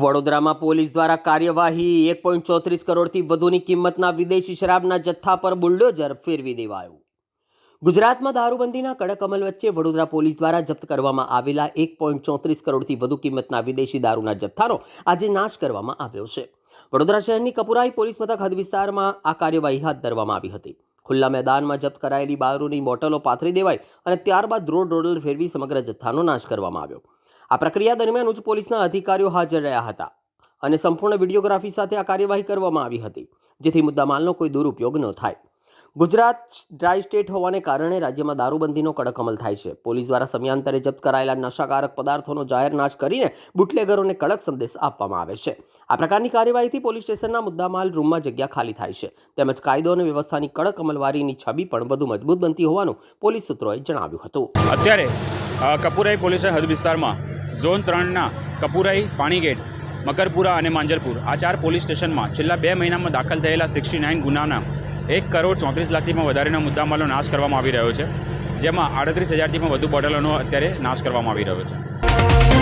વડોદરામાં પોલીસ દ્વારા કાર્યવાહી 1.34 કરોડથી વધુની કિંમતના વિદેશી શરાબના જથ્થા પર બુલડોઝર ફેરવી દેવાયું। ગુજરાતમાં દારૂબંધીના કડક અમલ વચ્ચે વડોદરા પોલીસ દ્વારા જપ્ત કરવામાં આવેલા 1.34 કરોડથી વધુ કિંમતના વિદેશી દારૂના જથ્થાનો આજે નાશ કરવામાં આવ્યો છે। વડોદરા શહેરની કપુરાઈ પોલીસ મથક હદ વિસ્તારમાં આ કાર્યવાહી હાથ ધરવામાં આવી હતી। ખુલ્લા મેદાનમાં જપ્ત કરાયેલી દારૂની બોટલો પાથરી દેવાઈ અને ત્યારબાદ રોડ ફેરવી સમગ્ર જથ્થાનો નાશ કરવામાં આવ્યો। આ પ્રક્રિયા દરમિયાન ઉચ્ચ પોલીસના અધિકારીઓ હાજર રહ્યા હતા અને સંપૂર્ણ વિડીયોગ્રાફી સાથે આ કાર્યવાહી કરવામાં આવી હતી, જેથી મુદ્દામાલનો કોઈ દુરુપયોગ ન થાય। ગુજરાત ડ્રાય સ્ટેટ હોવાને કારણે રાજ્યમાં દારૂબંધીનો કડક અમલ થાય છે। પોલીસ દ્વારા સમયાંતરે જપ્ત કરાયેલા નશાકારક પદાર્થોનો જાહેર નાશ કરીને બુટલેગરોને કડક સંદેશ આપવામાં આવે છે। આ પ્રકારની કાર્યવાહીથી પોલીસ સ્ટેશનના મુદ્દામાલ રૂમમાં જગ્યા ખાલી થાય છે, તેમજ કાયદો અને વ્યવસ્થાની કડક અમલવારીની છબી પણ વધુ મજબૂત બનતી હોવાનું પોલીસ સૂત્રોએ જણાવ્યું હતું। અત્યારે કપુરાઈ પોલીસ હદ વિસ્તારમાં ઝોન 3ના કપુરાઈ, પાણીગેટ, મકરપુરા અને માંજરપુર આ 4 પોલીસ સ્ટેશનમાં છેલ્લા 2 મહિનામાં દાખલ થયેલા 69 ગુનાના 1,34,00,000થી પણ વધારેના મુદ્દામાલનો નાશ કરવામાં આવી રહ્યો છે, જેમાં 38,000થી પણ વધુ બોટલોનો અત્યારે નાશ કરવામાં આવી રહ્યો છે।